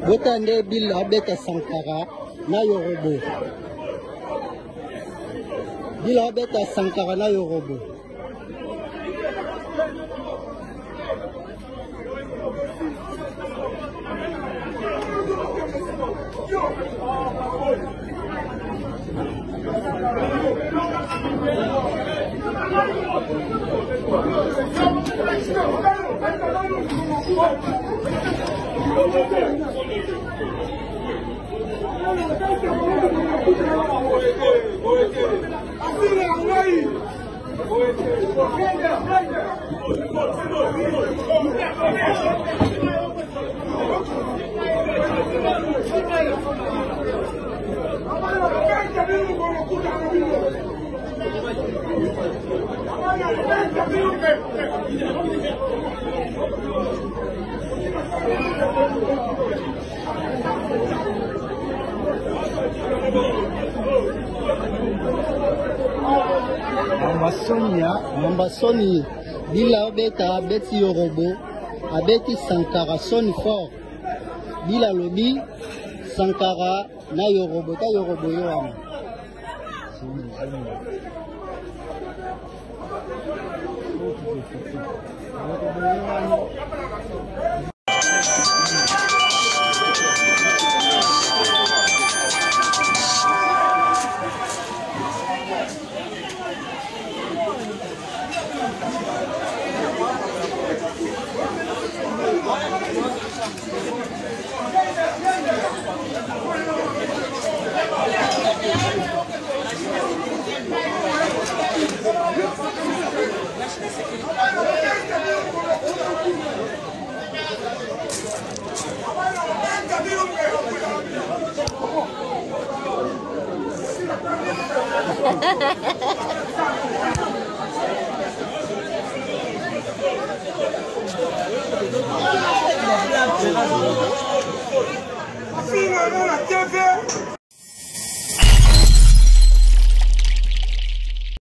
Botande Bill Abeta Sankara na Yorobo. Bill Abeta Sankara na Yorobo. Mamba Sony, Bila Abeta, Abeti Yorobo, Abeti Sankara, Sony fort. Bila Lobi, Sankara, na Yorobo, ta Yorobo Yoama. Fino, non la TV!